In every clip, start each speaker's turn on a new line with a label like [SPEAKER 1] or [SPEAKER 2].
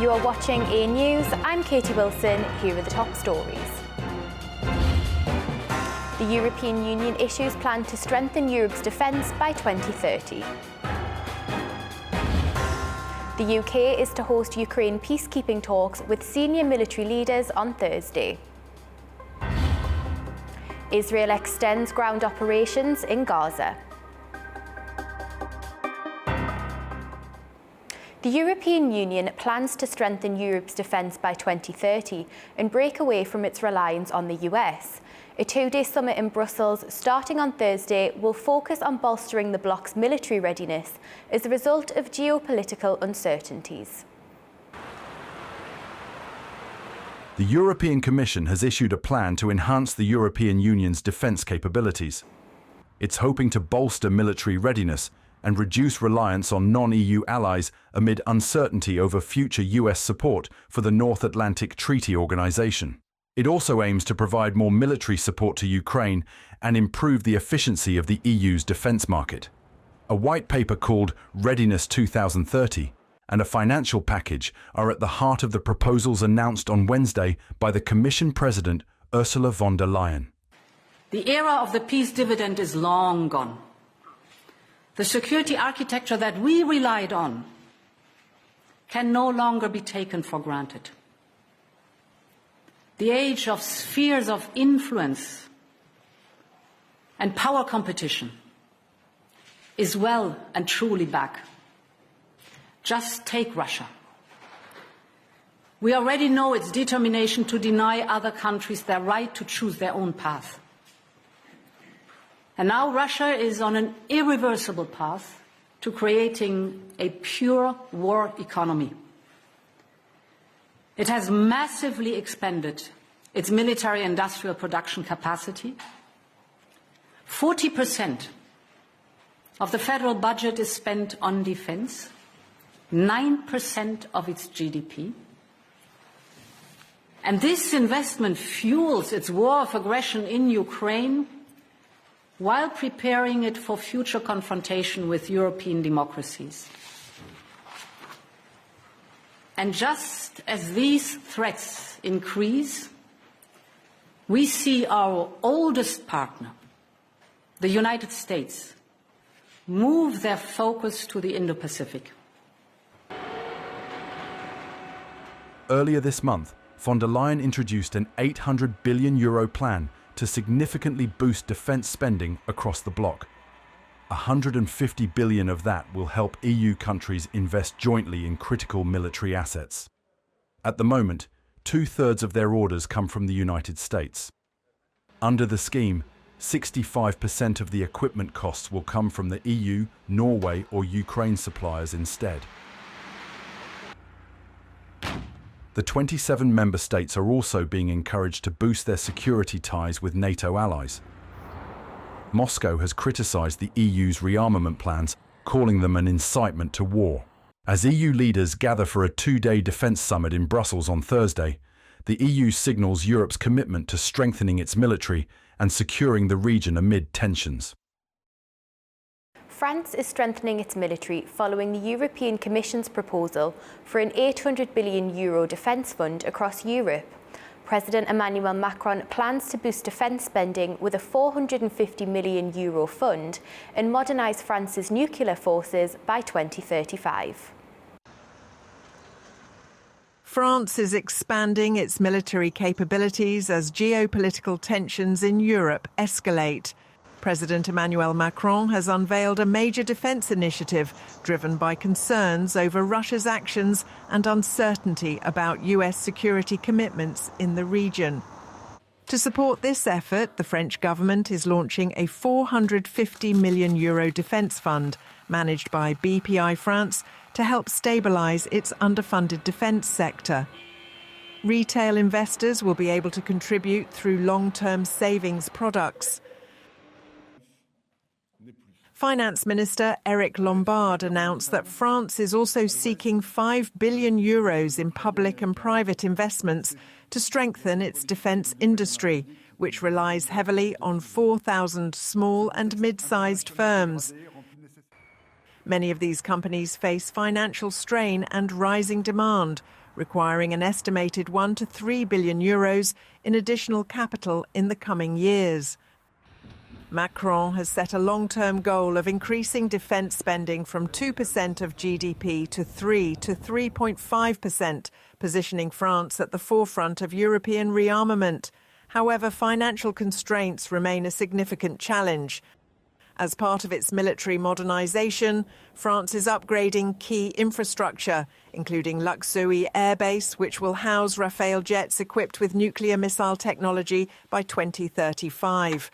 [SPEAKER 1] You are watching A News. I'm Katie Wilson. Here are the top stories. The European Union issues plan to strengthen Europe's defence by 2030. The UK is to host Ukraine peacekeeping talks with senior military leaders on Thursday. Israel extends ground operations in Gaza. The European Union plans to strengthen Europe's defence by 2030 and break away from its reliance on the US. A two-day summit in Brussels, starting on Thursday, will focus on bolstering the bloc's military readiness as a result of geopolitical uncertainties.
[SPEAKER 2] The European Commission has issued a plan to enhance the European Union's defence capabilities. It's hoping to bolster military readiness and reduce reliance on non-EU allies amid uncertainty over future US support for the North Atlantic Treaty Organization. It also aims to provide more military support to Ukraine and improve the efficiency of the EU's defence market. A white paper called Readiness 2030 and a financial package are at the heart of the proposals announced on Wednesday by the Commission President Ursula von der Leyen.
[SPEAKER 3] The era of the peace dividend is long gone. The security architecture that we relied on can no longer be taken for granted. The age of spheres of influence and power competition is well and truly back. Just take Russia. We already know its determination to deny other countries their right to choose their own path. And now Russia is on an irreversible path to creating a pure war economy. It has massively expanded its military-industrial production capacity. 40% of the federal budget is spent on defense, 9% of its GDP. And this investment fuels its war of aggression in Ukraine while preparing it for future confrontation with European democracies. And just as these threats increase, we see our oldest partner, the United States, move their focus to the Indo-Pacific.
[SPEAKER 2] Earlier this month, von der Leyen introduced an €800 billion plan to significantly boost defence spending across the bloc. 150 billion of that will help EU countries invest jointly in critical military assets. At the moment, 2/3 of their orders come from the United States. Under the scheme, 65% of the equipment costs will come from the EU, Norway or Ukraine suppliers instead. The 27 member states are also being encouraged to boost their security ties with NATO allies. Moscow has criticised the EU's rearmament plans, calling them an incitement to war. As EU leaders gather for a two-day defence summit in Brussels on Thursday, the EU signals Europe's commitment to strengthening its military and securing the region amid tensions.
[SPEAKER 1] France is strengthening its military following the European Commission's proposal for an €800 billion defence fund across Europe. President Emmanuel Macron plans to boost defence spending with a €450 million fund and modernise France's nuclear forces by 2035.
[SPEAKER 4] France is expanding its military capabilities as geopolitical tensions in Europe escalate. President Emmanuel Macron has unveiled a major defence initiative driven by concerns over Russia's actions and uncertainty about US security commitments in the region. To support this effort, the French government is launching a €450 million defence fund managed by BPI France to help stabilise its underfunded defence sector. Retail investors will be able to contribute through long-term savings products. Finance Minister Eric Lombard announced that France is also seeking €5 billion in public and private investments to strengthen its defence industry, which relies heavily on 4,000 small and mid-sized firms. Many of these companies face financial strain and rising demand, requiring an estimated €1 to €3 billion in additional capital in the coming years. Macron has set a long-term goal of increasing defence spending from 2% of GDP to 3 to 3.5%, positioning France at the forefront of European rearmament. However, financial constraints remain a significant challenge. As part of its military modernisation, France is upgrading key infrastructure, including Luxeuil Air Base, which will house Rafale jets equipped with nuclear missile technology by 2035.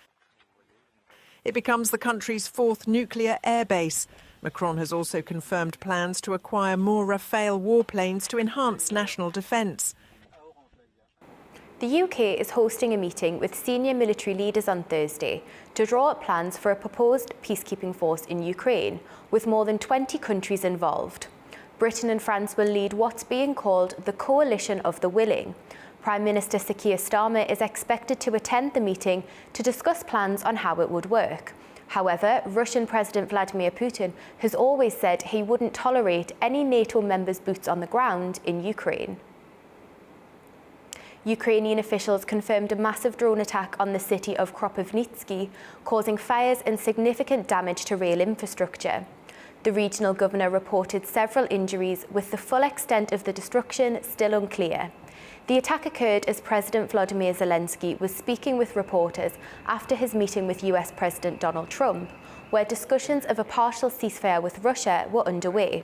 [SPEAKER 4] It becomes the country's fourth nuclear air base. Macron has also confirmed plans to acquire more Rafale warplanes to enhance national defence.
[SPEAKER 1] The UK is hosting a meeting with senior military leaders on Thursday to draw up plans for a proposed peacekeeping force in Ukraine, with more than 20 countries involved. Britain and France will lead what's being called the Coalition of the Willing. Prime Minister Sir Keir Starmer is expected to attend the meeting to discuss plans on how it would work. However, Russian President Vladimir Putin has always said he wouldn't tolerate any NATO members' boots on the ground in Ukraine. Ukrainian officials confirmed a massive drone attack on the city of Kropyvnytsky, causing fires and significant damage to rail infrastructure. The regional governor reported several injuries, with the full extent of the destruction still unclear. The attack occurred as President Volodymyr Zelensky was speaking with reporters after his meeting with US President Donald Trump, where discussions of a partial ceasefire with Russia were underway.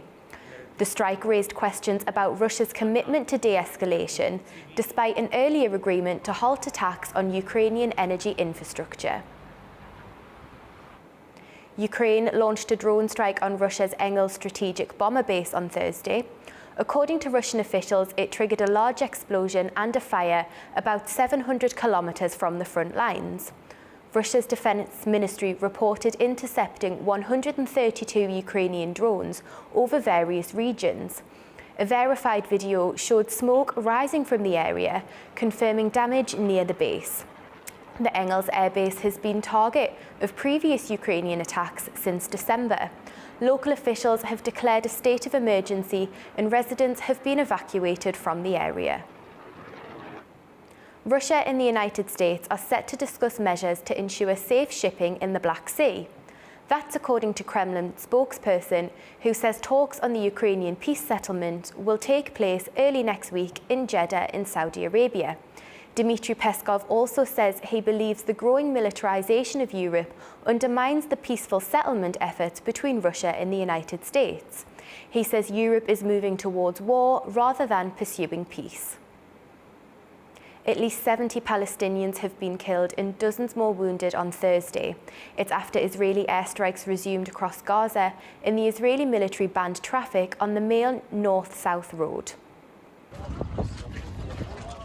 [SPEAKER 1] The strike raised questions about Russia's commitment to de-escalation, despite an earlier agreement to halt attacks on Ukrainian energy infrastructure. Ukraine launched a drone strike on Russia's Engels strategic bomber base on Thursday. According to Russian officials, it triggered a large explosion and a fire about 700 kilometers from the front lines. Russia's defense ministry reported intercepting 132 Ukrainian drones over various regions. A verified video showed smoke rising from the area, confirming damage near the base. The Engels Air Base has been target of previous Ukrainian attacks since December. Local officials have declared a state of emergency and residents have been evacuated from the area. Russia and the United States are set to discuss measures to ensure safe shipping in the Black Sea. That's according to Kremlin spokesperson, who says talks on the Ukrainian peace settlement will take place early next week in Jeddah in Saudi Arabia. Dmitry Peskov also says he believes the growing militarization of Europe undermines the peaceful settlement efforts between Russia and the United States. He says Europe is moving towards war rather than pursuing peace. At least 70 Palestinians have been killed and dozens more wounded on Thursday. It's after Israeli airstrikes resumed across Gaza and the Israeli military banned traffic on the main north-south road.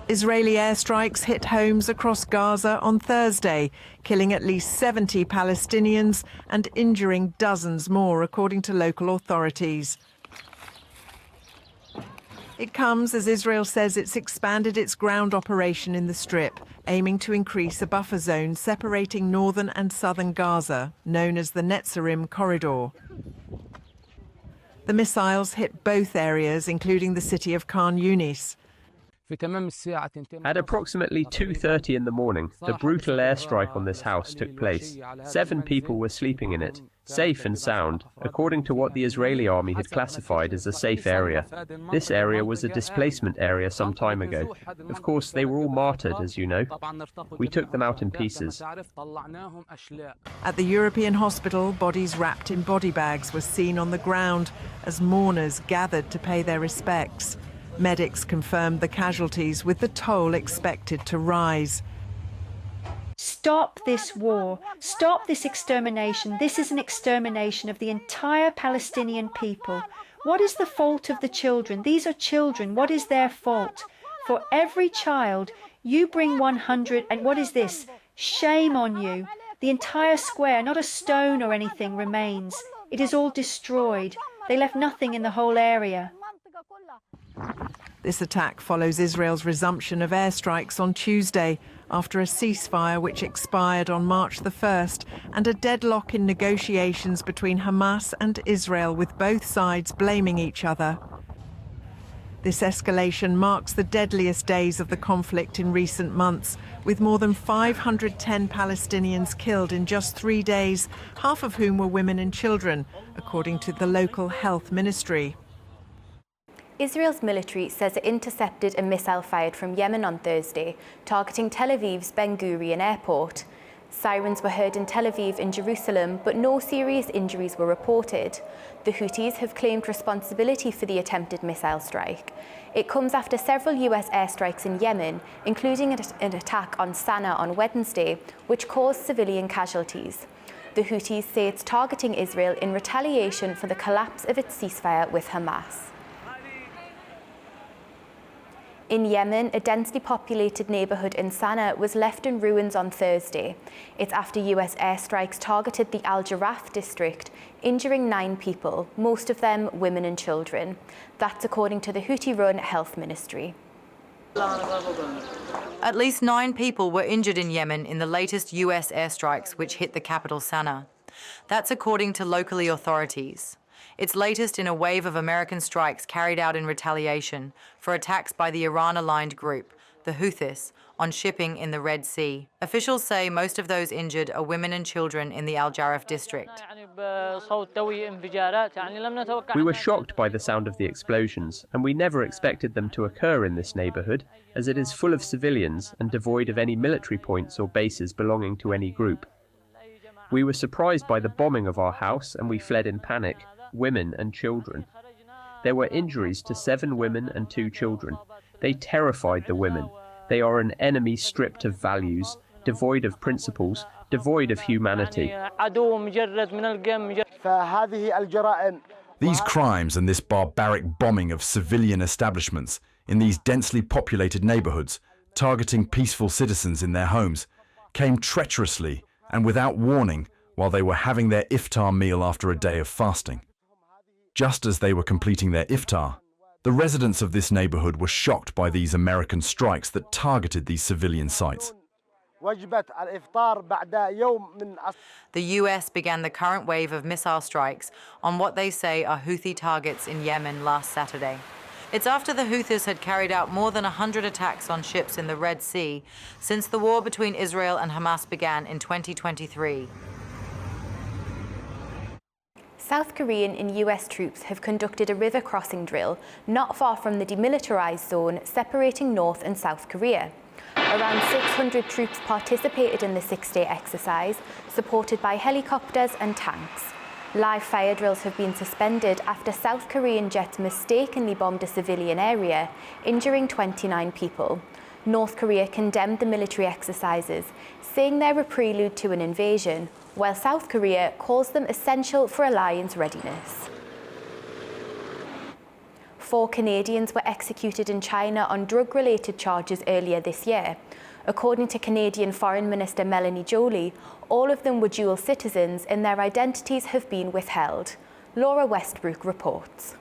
[SPEAKER 4] Israeli airstrikes hit homes across Gaza on Thursday, killing at least 70 Palestinians and injuring dozens more, according to local authorities. It comes as Israel says it's expanded its ground operation in the Strip, aiming to increase a buffer zone separating northern and southern Gaza, known as the Netzarim Corridor. The missiles hit both areas, including the city of Khan Yunis.
[SPEAKER 5] At approximately 2:30 in the morning, the brutal airstrike on this house took place. 7 people were sleeping in it, safe and sound, according to what the Israeli army had classified as a safe area. This area was a displacement area some time ago. Of course, they were all martyred, as you know. We took them out in pieces.
[SPEAKER 4] At the European hospital, bodies wrapped in body bags were seen on the ground as mourners gathered to pay their respects. Medics confirmed the casualties, with the toll expected to rise.
[SPEAKER 6] Stop this war. Stop this extermination. This is an extermination of the entire Palestinian people. What is the fault of the children? These are children. What is their fault? For every child, you bring 100, and what is this? Shame on you. The entire square, not a stone or anything, remains. It is all destroyed. They left nothing in the whole area.
[SPEAKER 4] This attack follows Israel's resumption of airstrikes on Tuesday, after a ceasefire which expired on March the 1st, and a deadlock in negotiations between Hamas and Israel, with both sides blaming each other. This escalation marks the deadliest days of the conflict in recent months, with more than 510 Palestinians killed in just 3 days, half of whom were women and children, according to the local health ministry.
[SPEAKER 1] Israel's military says it intercepted a missile fired from Yemen on Thursday, targeting Tel Aviv's Ben Gurion airport. Sirens were heard in Tel Aviv and Jerusalem, but no serious injuries were reported. The Houthis have claimed responsibility for the attempted missile strike. It comes after several US airstrikes in Yemen, including an attack on Sana'a on Wednesday, which caused civilian casualties. The Houthis say it's targeting Israel in retaliation for the collapse of its ceasefire with Hamas. In Yemen, a densely populated neighbourhood in Sana'a was left in ruins on Thursday. It's after US airstrikes targeted the Al Jarraf district, injuring 9 people, most of them women and children. That's according to the Houthi-run health ministry.
[SPEAKER 7] At least 9 people were injured in Yemen in the latest US airstrikes which hit the capital Sana'a. That's according to local authorities. It's latest in a wave of American strikes carried out in retaliation for attacks by the Iran-aligned group, the Houthis, on shipping in the Red Sea. Officials say most of those injured are women and children in the Al Jarraf district.
[SPEAKER 5] We were shocked by the sound of the explosions, and we never expected them to occur in this neighbourhood, as it is full of civilians and devoid of any military points or bases belonging to any group. We were surprised by the bombing of our house, and we fled in panic. Women and children. There were injuries to 7 women and 2 children. They terrified the women. They are an enemy stripped of values, devoid of principles, devoid of humanity.
[SPEAKER 2] These crimes and this barbaric bombing of civilian establishments in these densely populated neighborhoods, targeting peaceful citizens in their homes, came treacherously and without warning while they were having their iftar meal after a day of fasting. Just as they were completing their iftar, the residents of this neighborhood were shocked by these American strikes that targeted these civilian sites.
[SPEAKER 7] The US began the current wave of missile strikes on what they say are Houthi targets in Yemen last Saturday. It's after the Houthis had carried out more than 100 attacks on ships in the Red Sea since the war between Israel and Hamas began in 2023.
[SPEAKER 1] South Korean and US troops have conducted a river crossing drill not far from the demilitarized zone separating North and South Korea. Around 600 troops participated in the 6-day exercise, supported by helicopters and tanks. Live fire drills have been suspended after South Korean jets mistakenly bombed a civilian area, injuring 29 people. North Korea condemned the military exercises, saying they're a prelude to an invasion, while South Korea calls them essential for alliance readiness. 4 Canadians were executed in China on drug-related charges earlier this year. According to Canadian Foreign Minister Melanie Joly, all of them were dual citizens and their identities have been withheld. Laura Westbrook reports.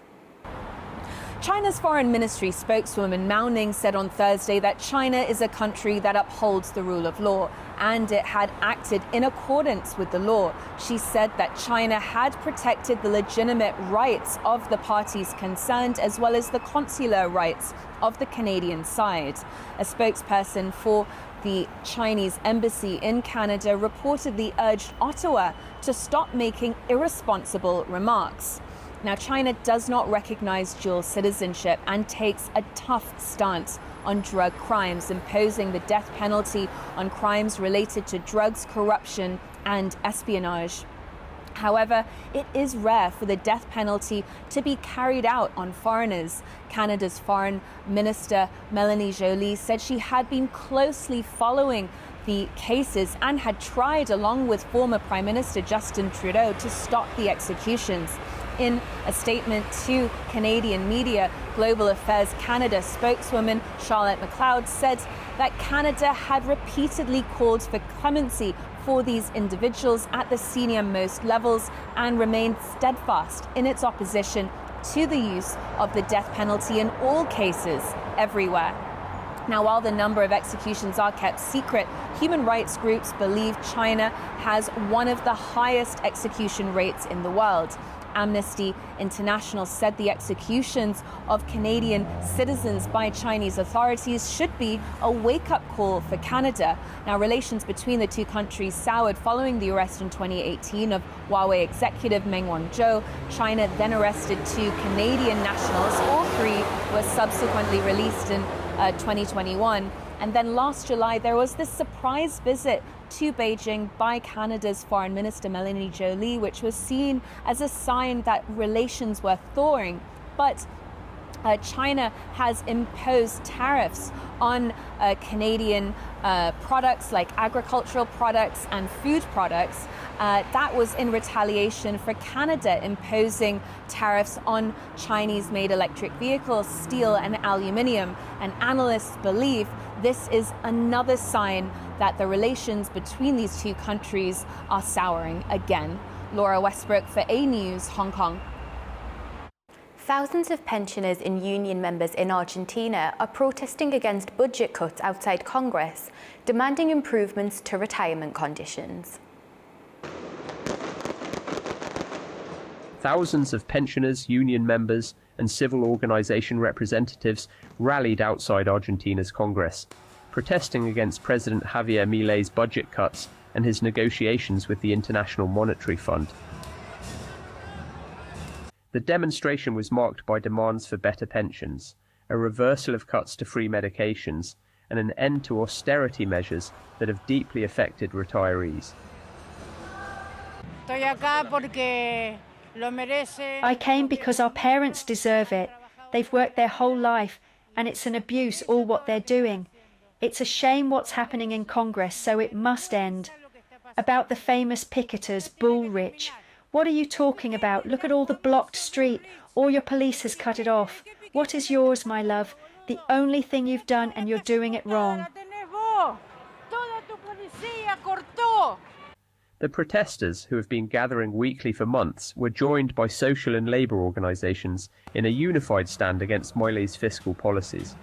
[SPEAKER 8] China's foreign ministry spokeswoman Mao Ning said on Thursday that China is a country that upholds the rule of law and it had acted in accordance with the law. She said that China had protected the legitimate rights of the parties concerned as well as the consular rights of the Canadian side. A spokesperson for the Chinese embassy in Canada reportedly urged Ottawa to stop making irresponsible remarks. Now, China does not recognize dual citizenship and takes a tough stance on drug crimes, imposing the death penalty on crimes related to drugs, corruption, and espionage. However, it is rare for the death penalty to be carried out on foreigners. Canada's Foreign Minister Melanie Joly said she had been closely following the cases and had tried, along with former Prime Minister Justin Trudeau, to stop the executions. In a statement to Canadian media, Global Affairs Canada spokeswoman Charlotte McLeod said that Canada had repeatedly called for clemency for these individuals at the senior-most levels and remained steadfast in its opposition to the use of the death penalty in all cases, everywhere. Now, while the number of executions are kept secret, human rights groups believe China has one of the highest execution rates in the world. Amnesty International said the executions of Canadian citizens by Chinese authorities should be a wake-up call for Canada. Now, relations between the two countries soured following the arrest in 2018 of Huawei executive Meng Wanzhou. China then arrested 2 Canadian nationals. All 3 were subsequently released in 2021. And then last July, there was this surprise visit to Beijing by Canada's Foreign Minister Melanie Joly, which was seen as a sign that relations were thawing. But China has imposed tariffs on Canadian products like agricultural products and food products. That was in retaliation for Canada imposing tariffs on Chinese-made electric vehicles, steel and aluminium. And analysts believe this is another sign that the relations between these two countries are souring again. Laura Westbrook for A News, Hong Kong.
[SPEAKER 1] Thousands of pensioners and union members in Argentina are protesting against budget cuts outside Congress, demanding improvements to retirement conditions.
[SPEAKER 5] Thousands of pensioners, union members, and civil organization representatives rallied outside Argentina's Congress, protesting against President Javier Milei's budget cuts and his negotiations with the International Monetary Fund. The demonstration was marked by demands for better pensions, a reversal of cuts to free medications, and an end to austerity measures that have deeply affected retirees.
[SPEAKER 6] I came because our parents deserve it. They've worked their whole life, and it's an abuse all what they're doing. It's a shame what's happening in Congress, so it must end. About the famous picketers, Bullrich. What are you talking about? Look at all the blocked street. All your police has cut it off. What is yours, my love? The only thing you've done, and you're doing it wrong.
[SPEAKER 5] The protesters, who have been gathering weekly for months, were joined by social and labour organisations in a unified stand against Milei's fiscal policies.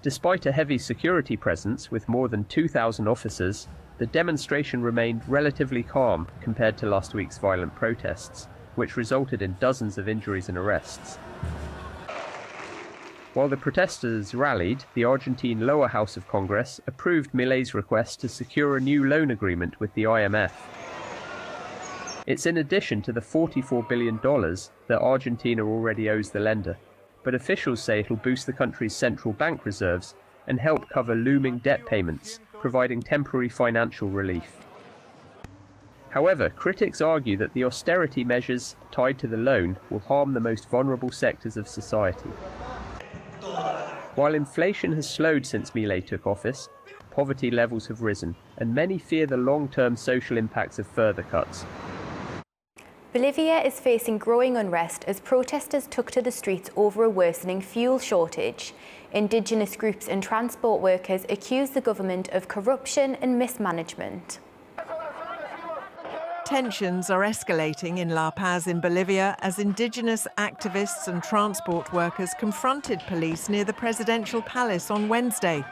[SPEAKER 5] Despite a heavy security presence with more than 2,000 officers, the demonstration remained relatively calm compared to last week's violent protests, which resulted in dozens of injuries and arrests. While the protesters rallied, the Argentine lower house of Congress approved Milei's request to secure a new loan agreement with the IMF. It's in addition to the $44 billion that Argentina already owes the lender, but officials say it'll boost the country's central bank reserves and help cover looming debt payments, providing temporary financial relief. However, critics argue that the austerity measures tied to the loan will harm the most vulnerable sectors of society. While inflation has slowed since Milei took office, poverty levels have risen, and many fear the long-term social impacts of further cuts.
[SPEAKER 1] Bolivia is facing growing unrest as protesters took to the streets over a worsening fuel shortage. Indigenous groups and transport workers accuse the government of corruption and mismanagement.
[SPEAKER 4] Tensions are escalating in La Paz in Bolivia as indigenous activists and transport workers confronted police near the presidential palace on Wednesday.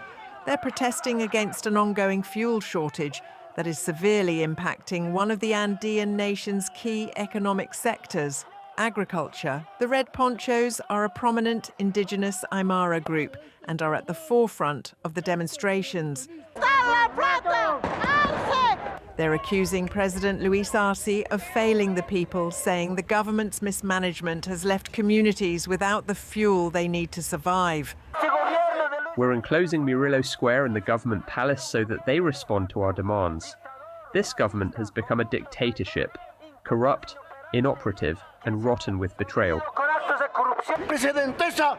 [SPEAKER 4] They're protesting against an ongoing fuel shortage that is severely impacting one of the Andean nation's key economic sectors, agriculture. The Red Ponchos are a prominent indigenous Aymara group and are at the forefront of the demonstrations. They're accusing President Luis Arce of failing the people, saying the government's mismanagement has left communities without the fuel they need to survive.
[SPEAKER 5] We're enclosing Murillo Square and the government palace so that they respond to our demands. This government has become a dictatorship, corrupt, inoperative, and rotten with betrayal.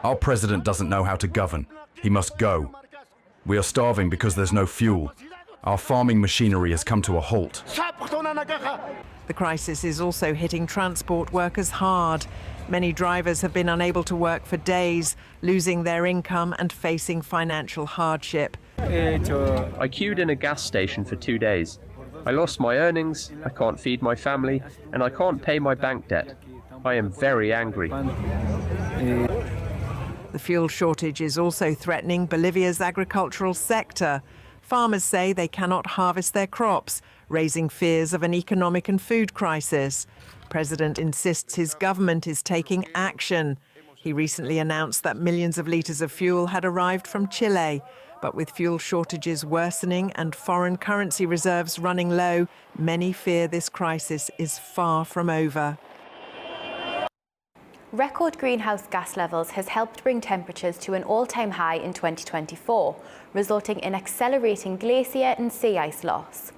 [SPEAKER 2] Our president doesn't know how to govern. He must go. We are starving because there's no fuel. Our farming machinery has come to a halt.
[SPEAKER 4] The crisis is also hitting transport workers hard. Many drivers have been unable to work for days, losing their income and facing financial hardship.
[SPEAKER 5] I queued in a gas station for 2 days. I lost my earnings, I can't feed my family, and I can't pay my bank debt. I am very angry.
[SPEAKER 4] The fuel shortage is also threatening Bolivia's agricultural sector. Farmers say they cannot harvest their crops, raising fears of an economic and food crisis. President insists his government is taking action. He recently announced that millions of litres of fuel had arrived from Chile. But with fuel shortages worsening and foreign currency reserves running low, many fear this crisis is far from over.
[SPEAKER 1] Record greenhouse gas levels has helped bring temperatures to an all-time high in 2024, resulting in accelerating glacier and sea ice loss.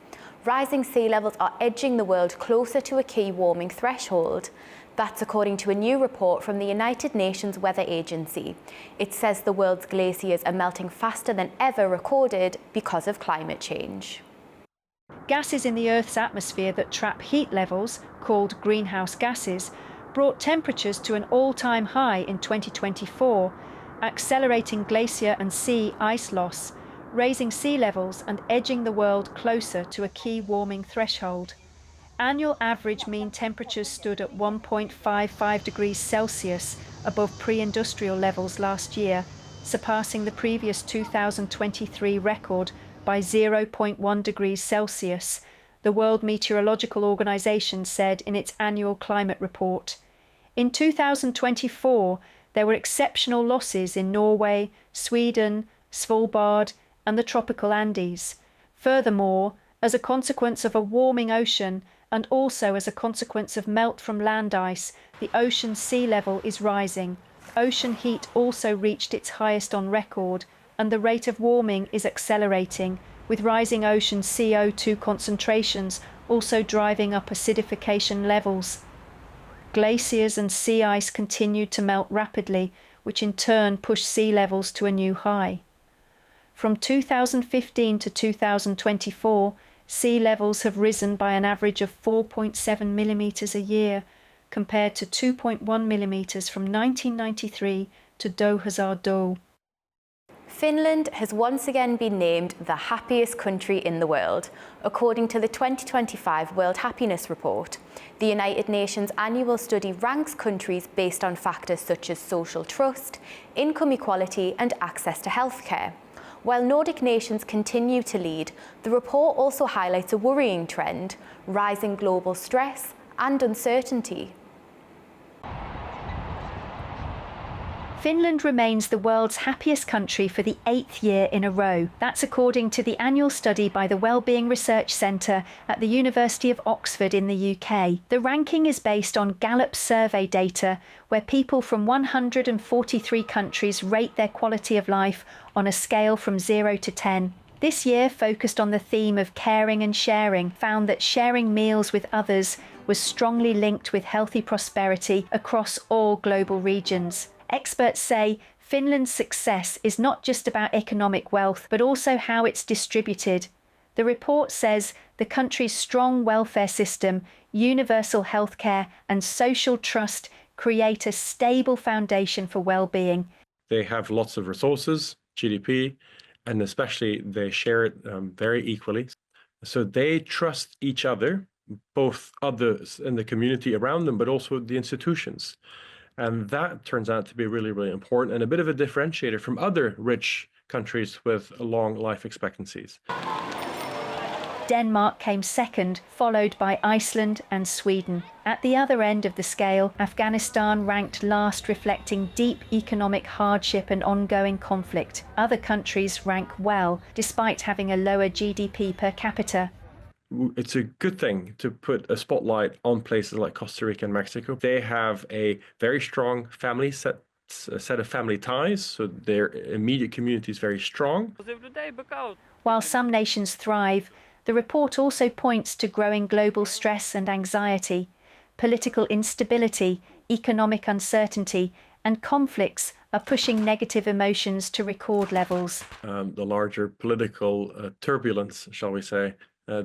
[SPEAKER 1] Rising sea levels are edging the world closer to a key warming threshold. That's according to a new report from the United Nations Weather Agency. It says the world's glaciers are melting faster than ever recorded because of climate change.
[SPEAKER 6] Gases in the Earth's atmosphere that trap heat levels, called greenhouse gases, brought temperatures to an all-time high in 2024, accelerating glacier and sea ice loss, raising sea levels and edging the world closer to a key warming threshold. Annual average mean temperatures stood at 1.55 degrees Celsius above pre-industrial levels last year, surpassing the previous 2023 record by 0.1 degrees Celsius, the World Meteorological Organization said in its annual climate report. In 2024, there were exceptional losses in Norway, Sweden, Svalbard, and the tropical Andes. Furthermore, as a consequence of a warming ocean and also as a consequence of melt from land ice, the ocean sea level is rising. Ocean heat also reached its highest on record, and the rate of warming is accelerating, with rising ocean CO2 concentrations also driving up acidification levels. Glaciers and sea ice continued to melt rapidly, which in turn pushed sea levels to a new high. From 2015 to 2024, sea levels have risen by an average of 4.7 millimetres a year, compared to 2.1 millimetres from 1993 to 2002.
[SPEAKER 1] Finland has once again been named the happiest country in the world, according to the 2025 World Happiness Report. The United Nations annual study ranks countries based on factors such as social trust, income equality, and access to healthcare. While Nordic nations continue to lead, the report also highlights a worrying trend: rising global stress and uncertainty.
[SPEAKER 6] Finland remains the world's happiest country for the 8th year in a row. That's according to the annual study by the Wellbeing Research Centre at the University of Oxford in the UK. The ranking is based on Gallup survey data, where people from 143 countries rate their quality of life on a scale from 0 to 10. This year focused on the theme of caring and sharing, found that sharing meals with others was strongly linked with healthy prosperity across all global regions. Experts say Finland's success is not just about economic wealth, but also how it's distributed. The report says the country's strong welfare system, universal healthcare, and social trust create a stable foundation for well-being.
[SPEAKER 9] They have lots of resources, GDP, and especially they share it very equally. So they trust each other, both others in the community around them, but also the institutions. And that turns out to be really, really important and a bit of a differentiator from other rich countries with long life expectancies.
[SPEAKER 6] Denmark came second, followed by Iceland and Sweden. At the other end of the scale, Afghanistan ranked last, reflecting deep economic hardship and ongoing conflict. Other countries rank well, despite having a lower GDP per capita.
[SPEAKER 9] It's a good thing to put a spotlight on places like Costa Rica and Mexico. They have a very strong family set of family ties, so their immediate community is very strong.
[SPEAKER 6] While some nations thrive, the report also points to growing global stress and anxiety, political instability, economic uncertainty, and conflicts are pushing negative emotions to record levels.
[SPEAKER 9] The larger political turbulence, shall we say,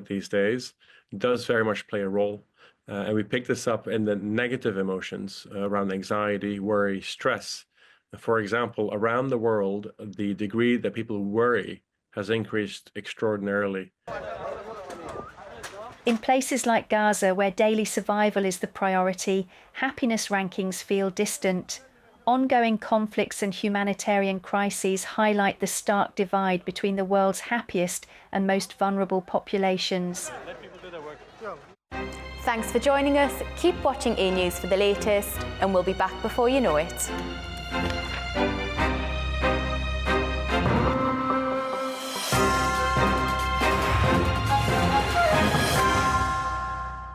[SPEAKER 9] these days does very much play a role. And we pick this up in the negative emotions around anxiety, worry, stress. For example, around the world, the degree that people worry has increased extraordinarily.
[SPEAKER 6] In places like Gaza, where daily survival is the priority, happiness rankings feel distant. ongoing conflicts and humanitarian crises highlight the stark divide between the world's happiest and most vulnerable populations.
[SPEAKER 1] Thanks for joining us. Keep watching A News for the latest, and we'll be back before you know it.